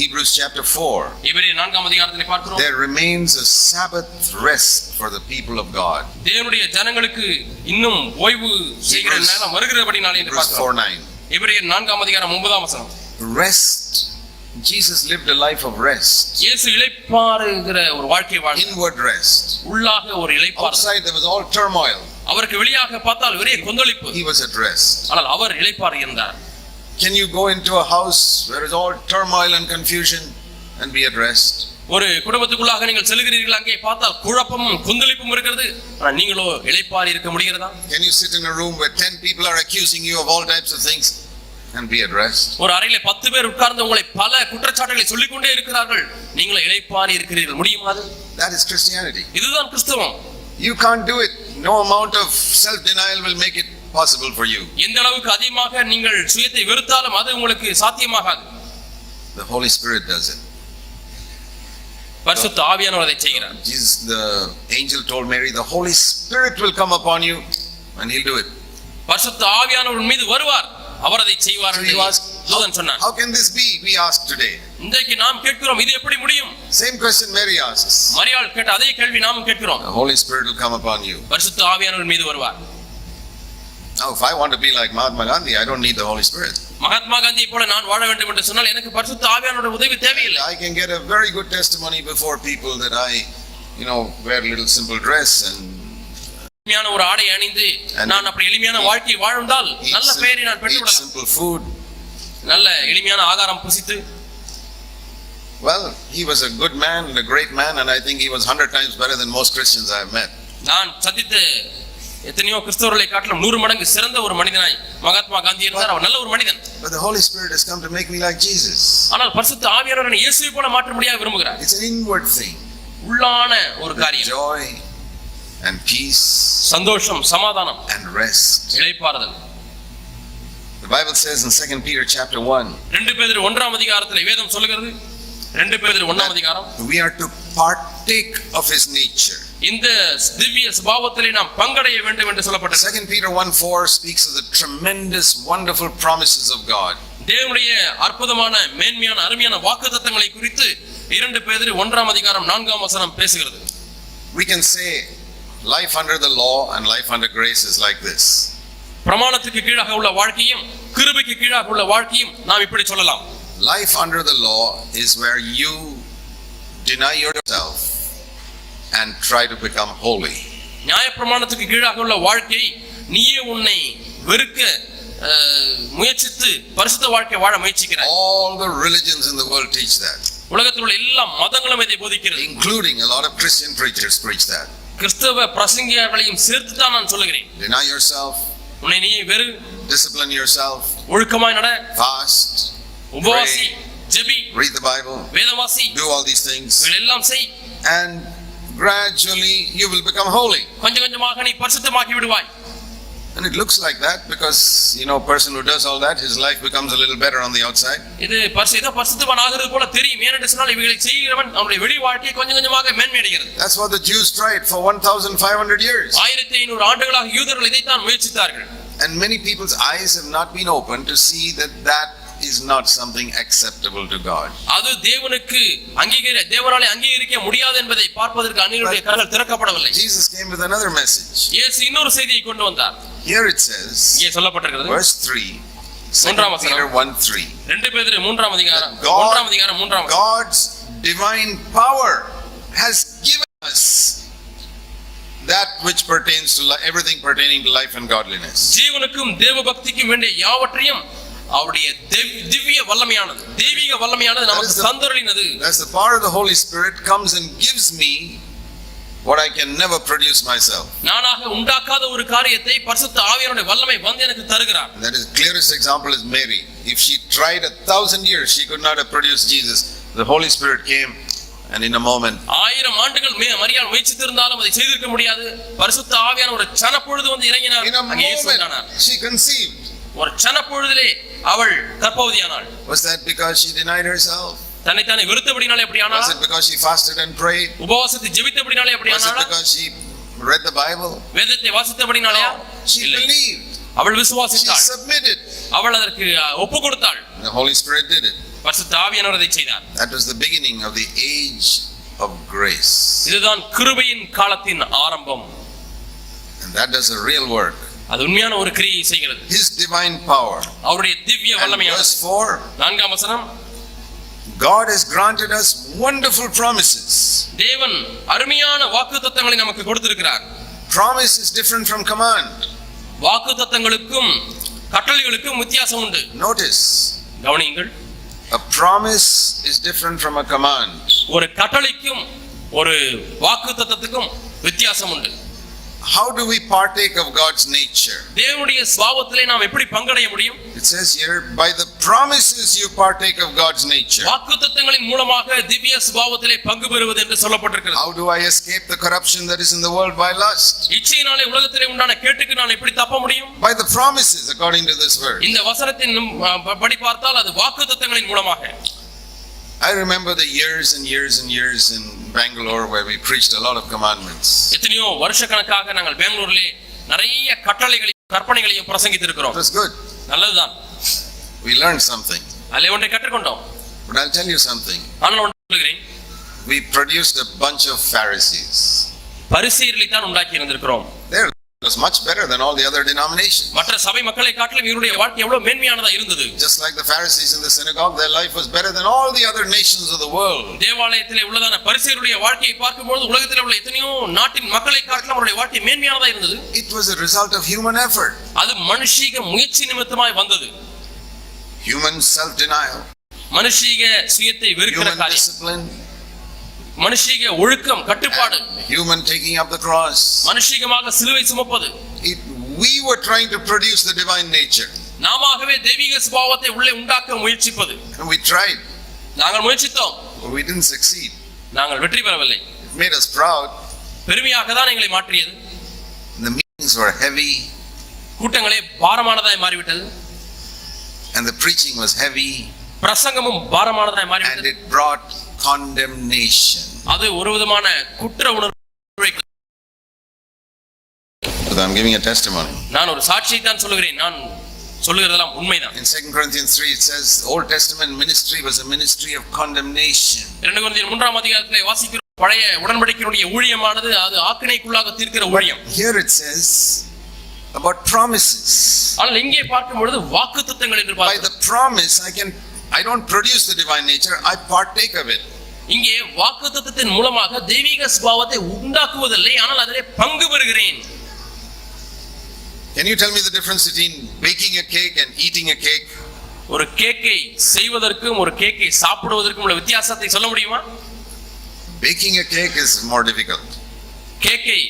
Hebrews chapter 4. எபிரேயர் 4 ஆம் அதிகாரத்திலே பார்க்கிறோம். There remains a Sabbath rest for the people of God. தேவனுடைய ஜனங்களுக்கு இன்னும் ஓய்வு செய்கிற நேரம் வருகிறபடினாலே என்று பார்க்கிறோம். 4:9. எபிரேயர் 4 ஆம் அதிகாரம் 9 ஆம் வசனம். Rest. Jesus lived a life of rest. இயேசு இளைப்பாறுகிற ஒரு வாழ்க்கை வாழ்ந்தார். Inward rest. உள்ளாக ஒரு இளைப்பாறு. Outside there was all turmoil. அவருக்கு வெளியாக பார்த்தால் ஒரே கொந்தளிப்பு. He was at rest. ஆனால் அவர் இளைப்பாறு இருந்தார். Can you go into a house where is all turmoil and confusion and be at rest? ஒரு குடும்பத்துக்குள்ளாக நீங்கள் செல்கிறீர்கள், அங்கே பார்த்தால் குழப்பமும் கொந்தளிப்பும் இருக்கிறது, ஆனால் நீங்களோ இளைப்பாறு இருக்க முடிகிறதா? Can you sit in a room where 10 people are accusing you of all types of things and be at rest? ஒரு அறையிலே 10 பேர் உட்கார்ந்து உங்களை பல குற்றச்சாட்டுகளை சொல்லிக் கொண்டே இருக்கிறார்கள், நீங்களோ இளைப்பாறு இருக்கிறீர்கள், முடியுமா? That is Christianity. இதுதான் கிறிஸ்தவம். You can't do it. No amount of self denial will make it possible for you. எந்த அளவுக்கு அதிகமாக நீங்கள் சுயத்தை வெறுத்தாலும் அது உங்களுக்கு சாத்தியமாகாது. The Holy Spirit does it. பரிசுத்த ஆவியானவர் அதை செய்கிறார். Jesus, the angel told Mary, the Holy Spirit will come upon you and he'll do it. பரிசுத்த ஆவியானவர் மீது வருவார், அவர் அதை செய்வார் என்று தூதன் சொன்னார். How can this be? We ask today. இன்றைக்கு நாம் கேட்கிறோம், இது எப்படி முடியும்? Same question Mary asks. மரியாள் கேட்ட அதே கேள்வி நாமும் கேட்கிறோம். The Holy Spirit will come upon you. பரிசுத்த ஆவியானவர் மீது வருவார். Now if I want to be like Mahatma Gandhi, I don't need the Holy Spirit. Mahatma காந்தியை போல நான் வாழ வேண்டும் என்று சொன்னால் எனக்கு பரிசுத்த ஆவியானவருடைய உதவி தேவையில்லை. I can get a very good testimony before people that I wear a little simple dress and எளிமையான ஒரு ஆடை அணிந்து நான் அப்படி எளிமையான வாழ்க்கை வாழ்ந்தால் நல்ல பெயரை நான் பெற்றுவிடலாம். simple food. நல்ல எளிமையான ஆகாரம் புசித்து. Well, he was a good man and a great man, and I think he was 100 times better than most Christians I have met. நான் சந்தித்த எத்தனையோ கிறிஸ்தவர்களை காட்டிலும் 100 மடங்கு சிறந்த ஒரு மனிதனாய் மகாத்மா காந்தி இருந்தார். அவர் நல்ல ஒரு மனிதன். But the Holy Spirit has come to make me like Jesus. ஆனால் பரிசுத்த ஆவியானவர் என்னை இயேசுவை போல மாற்ற முடியாது விரும்புகிறார். It's an inward thing. உள்ளான ஒரு காரியம். Joy and peace, சந்தோஷம், சமாதானம் and rest. இளைப்பாறுதல். The Bible says in 2 Peter chapter 1, 2 பேதுரு 1 ஆம் அதிகாரத்திலே வேதம் சொல்லுகிறது, 2 பேதுரு 1 ஆம் அதிகாரம், we are to partake of his nature. இந்த திவ்ய சுபாவத்திலே நாம் பங்கடைய வேண்டும் என்று சொல்லப்பட்டது. 2 Peter 1:4 speaks of the tremendous wonderful promises of God. தேவனுடைய அற்புதமான மேன்மையான அருமையான வாக்குத்தத்தங்களை குறித்து 2 பேதுரு 1 ஆம் அதிகாரம் 4 ஆம் வசனம் பேசுகிறது. We can say life under the law and life under grace is like this. பிரமாணத்துக்கு கீழாக உள்ள வாழ்க்கையும் கிருபைக்கு கீழாக உள்ள வாழ்க்கையும் நாம் இப்படி சொல்லலாம். Life under the law is where you deny yourself and try to become holy. நியாயப்பிரமாணத்துக்கு கீழாக உள்ள வாழ்க்கை நீயே உன்னை வெறுக்க முயற்சித்து பரிசுத்த வாழ்க்கை வாழ முயற்சிக்கிறாய். All the religions in the world teach that. உலகத்தில் உள்ள எல்லா மதங்களும் இதை போதிக்கிறது. Including a lot of Christian preachers preach that. கிறிஸ்தவ பிரசங்கியர்களையும் சேர்த்து தான் நான் சொல்லுகிறேன். Deny yourself. உன்னை நீ வெறு. Discipline yourself. ஒழுக்கமாய் நட. Fast. உபவாசி. ஜெபி. Read the Bible. வேதவாசி. Do all these things. இதெல்லாம் செய். And gradually you will become holy. கொஞ்சம் கொஞ்சமாக நீ பரிசுத்தமாகி விடுவாய். And it looks like that because person who does all that, his life becomes a little better on the outside. இது பரிசுத்தவான் ஆகிறது போல தெரியும். ஏனென்று சொன்னால் இவைகளை செய்கிறவன் அவனுடைய வெளி வாழ்க்கை கொஞ்சம் கொஞ்சமாக மேன்மையடைகிறது. That's what the Jews tried for 1500 years. 1500 ஆண்டுகளாக யூதர்கள் இதைத்தான் முயற்சித்தார்கள். And many people's eyes have not been open to see that is not something acceptable to God. அது தேவனுக்கு தேவனாலே அங்கீகரிக்க முடியாது என்பதை பார்ப்பதற்கு அநேகருடைய கண்கள் திறக்கப்படவில்லை. Jesus came with another message. இயேசு இன்னொரு செய்தியை கொண்டு வந்தார். Here it says, இங்கே சொல்லப்பட்டிருக்கிறது verse 3, 2 Peter 1:3. 2 பேதுரு 3 ஆம் அதிகாரம் 1 ஆம் அதிகாரம் 3 ஆம் God's divine power has given us that which pertains to everything pertaining to life and godliness. ஜீவனுக்கும் தேவபக்திக்கும் வேண்டிய யாவற்றையும் அவருடைய திவ்ய வல்லமையானது தெய்வீக வல்லமையானது நமக்கு தந்தருளினது. As the power of the Holy Spirit comes and gives me what I can never produce myself. நானாக உண்டாக்காத ஒரு காரியத்தை பரிசுத்த ஆவியானவருடைய வல்லமை வந்து எனக்கு தருகிறார். That is clearest example is Mary. If she tried 1000 years, she could not have produced Jesus. The Holy Spirit came and in a moment 1000 ஆண்டுகள் மரியாள் முயற்சித்திருந்தாலும் அதை செய்திருக்க முடியாது. பரிசுத்த ஆவியானவர் ஒரு சனப்பொழுது வந்து இறங்கினார். அங்கே இயேசுவானார். She conceived. ஒரு சனப்பொழுதிலே அவள் கர்ப்பவதியானாள். Was that because she denied herself? தன்னைத்தானே வெறுத்தபடினாலே அப்படி ஆனாளா? Was it because she fasted and prayed? உபவாசித்து ஜெபித்தபடினாலே அப்படி ஆனாளா? Was it because she read the Bible? வேதத்தை வாசித்தபடினாலயா? She believed. அவள் விசுவாசித்தாள். She submitted. அவள் அதற்கு ஒப்பு கொடுத்தாள். The Holy Spirit did it. பரிசுத்த ஆவியானவர் அதை செய்தார். That was the beginning of the age of grace. இதுதான் கிருபையின் காலத்தின் ஆரம்பம். And that does a real work. அது உண்மையான ஒரு கிரியை செய்கிறது. His divine power. அவருடைய திவ்ய And வல்லமையான verse 4, 4ஆம் வசனம், God has granted us wonderful promises. தேவன் அருமையான வாக்குத்தத்தங்களை நமக்கு கொடுத்திருக்கிறார். Promise is different from command. வாக்குத்தத்தங்களுக்கும் கட்டளைகளுக்கும் வித்தியாசம் உண்டு. Notice, கவனியுங்கள், a promise is different from a command. ஒரு கட்டளைக்கும் ஒரு வாக்குத்தத்தத்துக்கும் வித்தியாசம் உண்டு. How do we partake of God's nature? தேவனுடைய சுபாவத்திலே நாம் எப்படி பங்கடைய முடியும்? It says here, by the promises you partake of God's nature. வாக்குத்தத்தங்களின் மூலமாக திவ்ய சுபாவத்திலே பங்கு பெறுவது என்று சொல்லப்பட்டிருக்கிறது. How do I escape the corruption that is in the world by lust? இச்சையினாலே உலகத்திலே உண்டான கேட்டுக்கு நான் எப்படி தப்ப முடியும்? By the promises, according to this verse. இந்த வசனத்தின் படி பார்த்தால் அது வாக்குத்தத்தங்களின் மூலமாக. I remember the years and years and years in Bangalore where we preached a lot of commandments. எத்தனையோ வருஷக்கணக்காக நாங்கள் பெங்களூரிலே நிறைய கட்டளைகளையும் கற்பனைகளையும் பிரசங்கித்திருக்கிறோம். It was good. நல்லதுதான். We learned something. அதிலே ஒன்றை கற்றுக்கொண்டோம். But I'll tell you something. ஆனால் ஒன்று சொல்கிறேன், We produced a bunch of Pharisees. பரிசேயர்களை தான் உண்டாக்கி இருந்திருக்கிறோம். Their life was much better than all the other denominations. மற்ற சபை மக்களை காட்டிலும் இவருடைய வாழ்க்கை எவ்வளவு மேன்மையானதா இருந்தது. Just like the Pharisees in the synagogue, their life was better than all the other nations of the world. தேவாலயத்திலே உள்ளதான பரிசேயருடைய வாழ்க்கையை பார்க்கும்போது உலகத்தில் உள்ள எத்தனையோ நாட்டின் மக்களை காட்டிலும் அவருடைய வாழ்க்கை மேன்மையானதா இருந்தது. It was a result of human effort. அது மனுஷீக முயற்சி நிமித்தமாய் வந்தது. Human self-denial. மனுஷீக சுயத்தை வெறுக்கிற Human காரியம். discipline. மனுஷீக ஒழுக்கம் கட்டுப்பாடு. Human taking up the cross. மனுஷீகமாக சிலுவை சுமப்பது. We were trying to produce the divine nature. நாமாகவே தெய்வீக சுபாவத்தை உள்ளே உண்டாக்க முயற்சிப்பது. And we tried. நாங்கள் முயற்சித்தோம். But we didn't succeed. நாங்கள் வெற்றி பெறவில்லை. It made us proud. பெருமையாக தான் எங்களை மாற்றியது. The meetings were heavy. கூட்டங்களே பாரமானதாய் மாறிவிட்டது. And the preaching was heavy. பிரசங்கமும் பாரமானதாய் And மாறிவிட்டது. it brought condemnation. அது ஒரு விதமான குற்ற உணர்வு. But I'm giving a testimony. நான் ஒரு சாட்சியை தான் சொல்லுகிறேன். நான் சொல்லுகிறதெல்லாம் உண்மைதான். In 2 Corinthians 3 it says Old Testament ministry was a ministry of condemnation. 2 கொரிந்தியர் 3ஆம் அதிகாரத்திலே வாசிக்கிறோம், பழைய உடன்படிக்கையினுடைய ஊழியமானது அது ஆக்கினைக்குள்ளாக தீர்க்கிற ஊழியம். Here it says about promises. ஆனால் இங்கே பார்க்கும் பொழுது வாக்குத்தத்தங்கள் என்று By பார்க்கிறோம். the promise I don't produce the divine nature, I partake of it. இங்கே வாக்குத்தத்தத்தின் மூலமாக தெய்வீக சுபாவத்தை உண்டாக்குவதில்லை, ஆனால் அதிலே பங்கு பெறுகிறேன். Can you tell me the difference between baking a cake and eating a cake? ஒரு கேக்கை செய்வதற்கும் ஒரு கேக்கை சாப்பிடுவதற்கும் உள்ள வித்தியாசத்தை சொல்ல முடியுமா? Baking a cake is more difficult. கேக்கை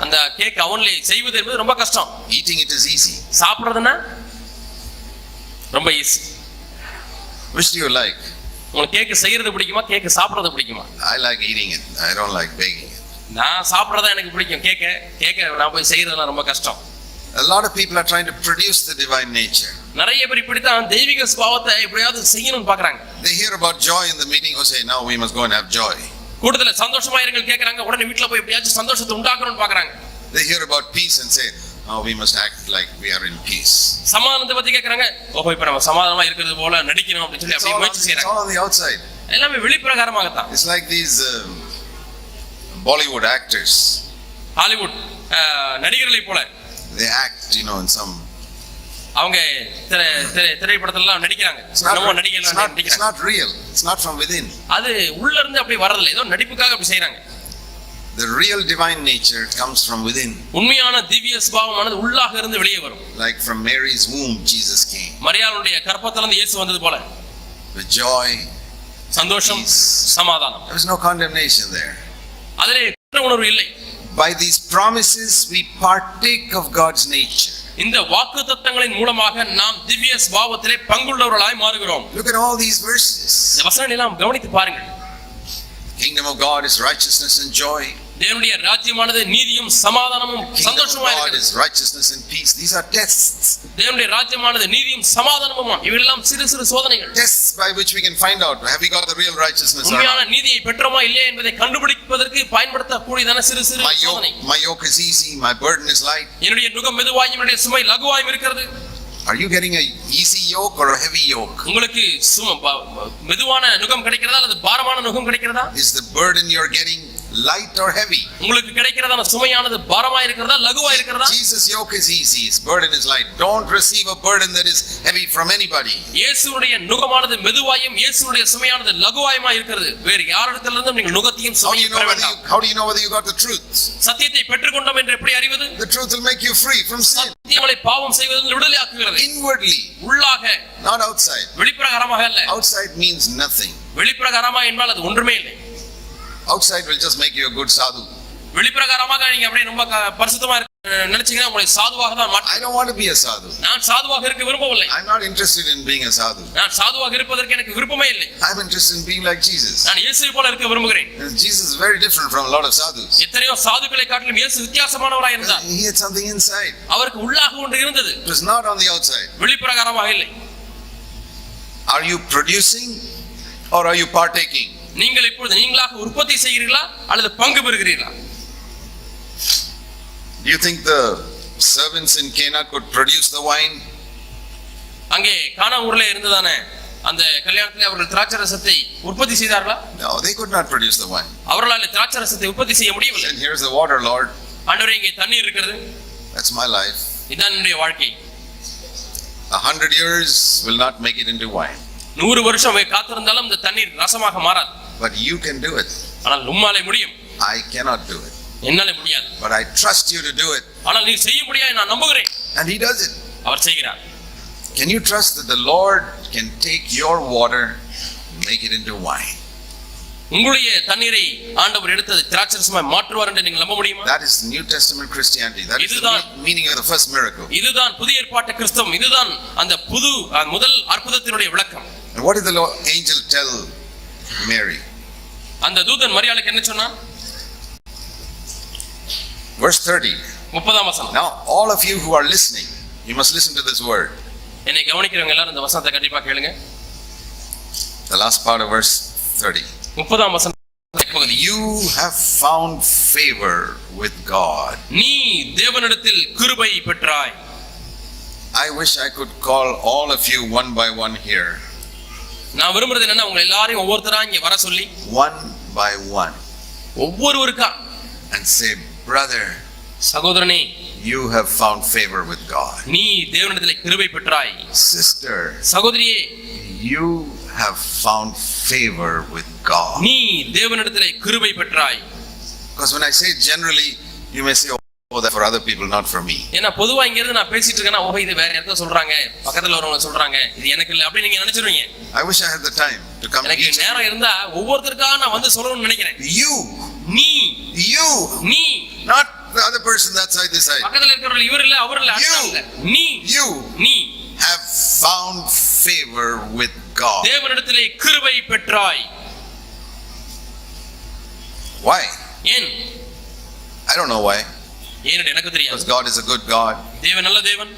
அந்த கேக் அவன்லே செய்வது என்பது ரொம்ப கஷ்டம். Eating it is easy. சாப்பிடுறதுன்னா ரொம்ப easy. Which do you like? உங்களுக்கு கேக் செய்யறது பிடிக்குமா, கேக் சாப்பிடுறது பிடிக்குமா? I like eating it. I don't like baking it. நான் சாப்பிடுறதா எனக்கு பிடிக்கும். கேக்க நான் போய் செய்யறதுலாம் ரொம்ப கஷ்டம். A lot of people are trying to produce the divine nature. நிறைய பேர் இப்படித்தான் தெய்வீக சுபாவத்தை எப்படியாவது செய்யணும்னு பார்க்கறாங்க. They hear about joy in the meeting, or say now we must go and have joy. கூட்டத்துல சந்தோஷமா இருங்கள் கேக்குறாங்க, உடனே வீட்ல போய் எப்படியாச்சும் சந்தோஷத்தை உண்டாக்கணும்னு பார்க்கறாங்க. They hear about peace and say now we must act like we are in peace. சமாதானத்தை பத்தி கேக்குறாங்க, ஓஹோ இப்ப நம்ம சமாதானமா இருக்கிறது போல நடிக்கணும் அப்படி சொல்லி அப்படியே முயற்சி It's செய்றாங்க. all on the outside. எல்லாமே வெளிப்பிரகாரமாக தான். It's like these Bollywood actors. Hollywood நடிகர்களை போல They act, in some. அவங்க திரைப்படத்துல நடிக்கிறாங்க. It's not real. It's not from within. அது உள்ள இருந்து அப்படி வரதில்லை, ஏதோ நடிப்புக்காக அப்படி செய்றாங்க. The real divine nature comes from within. உண்மையான திவ்ய சுபாவமானது உள்ளாக இருந்து வெளியே வரும். Like from Mary's womb Jesus came. மரியாளுடைய கர்ப்பத்திலிருந்து இயேசு வந்தது போல. With joy, சந்தோஷம், peace. சமாதானம். There was no condemnation there. அதிலே குற்ற உணர்வு இல்லை. By these promises we partake of God's nature. இந்த வாக்குத்தத்தங்களின் மூலமாக நாம் திவ்ய சுபாவத்திலே பங்குள்ளவர்களாய் மாறுகிறோம். Look at all these verses. இந்த வசனங்களை எல்லாம் கவனித்து பாருங்கள். Kingdom of God is righteousness and joy. தேவனுடைய ராஜ்யமானது நீதியும் சமாதானமும் Kingdom of சந்தோஷமும் God இருக்கிறது. is righteousness and peace. These are tests. தேவனுடைய ராஜ்யமானது நீதியும் சமாதானமும், இவையெல்லாம் சிறு சிறு சோதனைகள். Tests by which we can find out have we got the real righteousness or உண்மையான not. நீதியை பெற்றோமா இல்லையா என்பதை கண்டுபிடிப்பதற்கு பயன்படுத்தக்கூடியதான சிறு சிறு சோதனை. My yoke is easy, my burden is light. என்னுடைய நுகம் மெதுவாயும் என்னுடைய சுமை லகுவாயும் இருக்கிறது. Are you getting a easy yoke or a heavy yoke? உங்களுக்கு மெதுவான நுகம் கிடைக்கிறதா அல்லது பாரமான நுகம் கிடைக்கிறதா? Is the burden you're getting light or heavy? உங்களுக்கு கிடைக்கிறதான சுமையானது பாரமா இருக்கிறதா லகுவா இருக்கிறதா? Jesus' yoke is easy, his burden is light. Don't receive a burden that is heavy from anybody. இயேசுவுடைய நுகமானது மெதுவாயும் இயேசுவுடைய சுமையானது லகுவாயுமா இருக்கிறது. வேறு யாரிடத்திலிருந்தும் நீங்கள் நுகத்தையும் சுமையையும் பெற வேண்டாம். How do you know whether you got the truth? சத்தியத்தை பெற்றுக்கொண்டோம் என்று எப்படி அறிவது? The truth will make you free from sin. சத்தியங்களை பாவம் செய்வதிலிருந்து விடுதலையாக்குகிறது. Inwardly, உள்ளாக, not outside. வெளிப்பிரகாரமாக அல்ல. Outside means nothing. வெளிப்பிரகாரமா என்றால் அது ஒன்றுமே இல்லை. Outside will just make you a good sadhu. வெளிப்பிரகாரமாக நீங்க அப்படியே ரொம்ப பரிசுத்தமா நினைச்சீங்கன்னா உங்களை சாதுவாக தான் மாற்றும். I don't want to be a sadhu. நான் சாதுவாக இருக்க விரும்பவில்லை. I'm not interested in being a sadhu. நான் சாதுவாக இருப்பதற்கு எனக்கு விருப்பமே இல்லை. I'm interested in being like Jesus. நான் இயேசுவை போல இருக்க விரும்புகிறேன். Jesus is very different from a lot of sadhus. எத்தனையோ சாதுக்களை காட்டிலும் இயேசு வித்தியாசமானவராய் இருந்தார். He had something inside. அவருக்கு உள்ளாக ஒன்று இருந்தது. It was not on the outside. வெளிப்பிரகாரமாக இல்லை. Are you producing or are you partaking? நீங்கள் இப்பொழுது நீங்களாக உற்பத்தி செய்கிறீர்களா அல்லது பங்கு பெறுகிறீர்களா? Do you think the servants in Cana could produce the wine? அங்கே கானா ஊர்ல இருந்ததானே அந்த கல்யாணத்திலே அவர்கள் திராட்சரசத்தை உற்பத்தி செய்தார்களா? No, they could not produce the wine. அவர்களால் திராட்சரசத்தை உற்பத்தி செய்ய முடியவில்லை. And here's the water, Lord. ஆண்டவரே, இங்கே தண்ணீர் இருக்கிறது. That's my life. இதான் என்னுடைய வாழ்க்கை. 100 years will not make it into wine. 100 வருஷம் காத்திருந்தாலும் இந்த தண்ணீர் ரசமாக மாறாது. But you can do it. ஆனால் உம்மாலே முடியும். I cannot do it. என்னாலே முடியாது. But I trust you to do it. ஆனால் நீ செய்ய முடியாது நான் நம்புகிறேன். And he does it. அவர் செய்கிறார். Can you trust that the Lord can take your water and make it into wine? உங்களுடைய தண்ணீரை ஆண்டவர் எடுத்து திராட்சரசமாய் மாற்றுவார் என்று நீங்கள் நம்ப முடியுமா? That is New Testament Christianity. That is the meaning of the first miracle. இதுதான் புதிய ஏற்பாட்டு கிறிஸ்தவம். இதுதான் அந்த முதல் அற்புதத்தினுடைய விளக்கம். And what did the angel tell Mary? அந்த தூதன் மரியாளுக்கு என்ன சொன்னான்? Verse 30. 30ஆம் வசனம். Now all of you who are listening, you must listen to this word. என்னை கவனிக்கிறவங்க எல்லாரும் இந்த வசனத்தை கண்டிப்பா கேளுங்க. The last part of verse 30. 30ஆம் வசனம். You have found favor with God. நீ தேவனிடத்தில் கிருபை பெற்றாய். I wish I could call all of you one by one here. நான் விரும்புறது என்னன்னா உங்க எல்லாரையும் ஒவ்வொருத்தரா இங்க வர சொல்லி one by one ஒவ்வொருவருக்கா and say, brother, சகோதரனே, you have found favor with God. நீ தேவனிடத்தில் கிருபை பெற்றாய். Sister, சகோதரியே, you have found favor with God. நீ தேவனிடத்தில் கிருபை பெற்றாய். Because when I say generally, you may say, oh, that for other people, not for me. ஏன்னா பொதுவா இங்க இருந்து நான் பேசிட்டு இருக்கேன்னா ஓ இது வேற யாரோ சொல்றாங்க, பக்கத்துல வரவங்க சொல்றாங்க, இது எனக்கு இல்ல அப்படி நீங்க நினைச்சிருவீங்க. I wish I had the time to come. எனக்கு நேரம் இருந்தா ஒவ்வொருத்தருக்கா நான் வந்து சொல்லணும்னு நினைக்கிறேன். You, நீ not the other person that side, this side. பக்கத்துல இருக்கிறவங்க இவர் இல்ல அவர் இல்ல அல்ல. நீ have found favor with God. தேவனிடத்திலே கிருபை பெற்றாய். Why? ஏன்? I don't know why. ஏன் எனக்கு தெரியாது. Because God is a good God. தேவன் நல்ல தேவன்.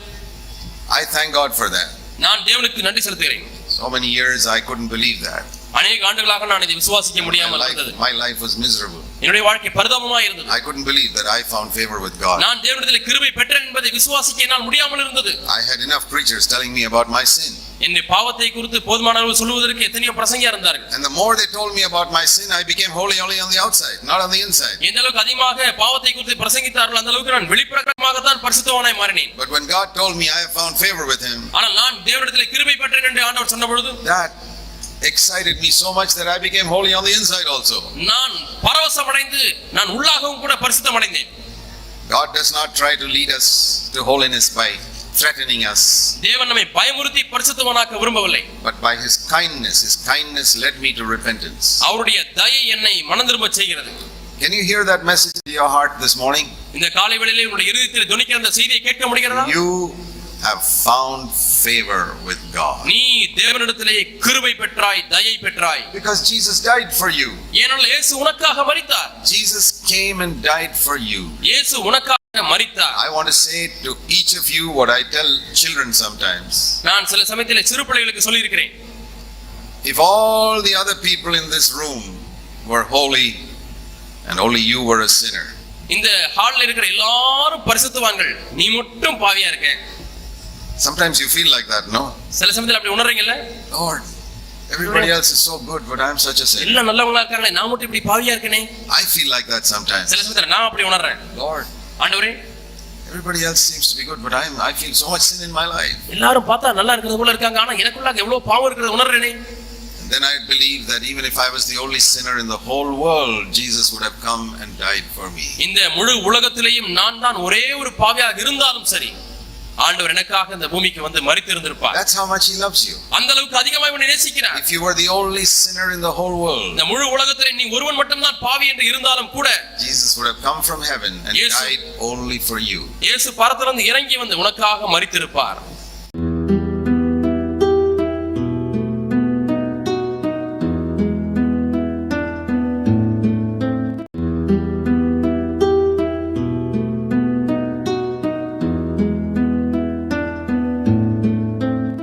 I thank God for that. நான் தேவனுக்கு நன்றி செலுத்துகிறேன். So many years I couldn't believe that. அநேக ஆண்டுகளாக நான் இதை விசுவாசிக்க முடியாமல் இருந்தது. My life was miserable. என்னுடைய வாழ்க்கை பரிதாபமாய் இருந்தது. I couldn't believe that I found favor with God. நான் தேவனிடத்தில் கிருபை பெற்றேன் என்பதை விசுவாசிக்க என்னால் முடியாமல் இருந்தது. I had enough preachers telling me about my sin. என்னுடைய பாவத்தை குறித்து போதுமானவர்கள் சொல்வதற்கு எத்தனையோ பிரசங்கியார் இருந்தார்கள். And the more they told me about my sin, I became holy only on the outside, not on the inside. எந்த அளவுக்கு அதிகமாக பாவத்தை குறித்து பிரசங்கித்தார்கள் அந்த அளவுக்கு நான் வெளிப்பிரகாரமாக தான் பரிசுத்தவானாய் மாறினேன். But when God told me I have found favor with him, ஆனால் நான் தேவனிடத்தில் கிருபை பெற்றேன் என்று ஆண்டவர் சொன்ன பொழுது that excited me so much that I became holy on the inside also. நான் பரவசமடைந்து நான் உள்ளாகவும் கூட பரிசுத்தமடைந்தேன். God does not try to lead us to holiness by threatening us. தேவன் நம்மை பயமுறுத்தி பரிசுத்தவானாக்க விரும்பவில்லை. But by his kindness led me to repentance. அவருடைய தயை என்னை மனந்திரும்ப செய்கிறது. Can you hear that message in your heart this morning? இந்த காலை வேளையிலே உங்களுடைய இதயத்தில் துணிக்கிற அந்த செய்தியை கேட்க முடிகிறதா? You have found favor with God. நீ தேவனிடத்திலே கிருபை பெற்றாய், தயை பெற்றாய். Because Jesus died for you. ஏனென்றால் இயேசு உனக்காக மரித்தார். Jesus came and died for you. இயேசு உனக்காக மரித்தார். I want to say to each of you what I tell children sometimes. நான் சில சமயத்திலே சிறு பிள்ளைகளுக்கு சொல்லி இருக்கிறேன். If all the other people in this room were holy and only you were a sinner, இந்த ஹால்ல இருக்கிற எல்லாரும் பரிசுத்தவான்கள், நீ மட்டும் பாவியா இருக்க. Sometimes you feel like that, no? சில சமயத்துல அப்படி உணர்றீங்கல்ல? Lord, everybody else is so good, but I'm such a sinner. எல்லாம் நல்லவங்களா இருக்காங்களே, நான் மட்டும் இப்படி பாவியா இருக்கேனே. I feel like that sometimes. சில சமயத்துல நான் அப்படி உணர்றேன். Lord, ஆண்டவரே, everybody else seems to be good, but I feel so much sin in my life. எல்லாரும் பார்த்தா நல்லா இருக்கிறது போல இருக்காங்க, ஆனா எனக்குள்ள எவ்வளவு பாவம் இருக்கிறது உணர்றேனே. Then I believe that even if I was the only sinner in the whole world, Jesus would have come and died for me. இந்த முழு உலகத்திலேயும் நான் தான் ஒரே ஒரு பாவியாக இருந்தாலும் சரி, ஆண்டவர் எனக்காக இந்த பூமிக்கு வந்து மரித்து இருந்திருப்பார். That's how much he loves you. அந்த அளவுக்கு அதிகமாக உன்னை நேசிக்கிறார். If you were the only sinner in the whole world, இந்த முழு உலகத்திலே நீ ஒருவன் மட்டும் தான் பாவி என்று இருந்தாலும் கூட, Jesus would have come from heaven and died only for you. இயேசு பரத்திலிருந்து இறங்கி வந்து உனக்காக மரித்திருப்பார்.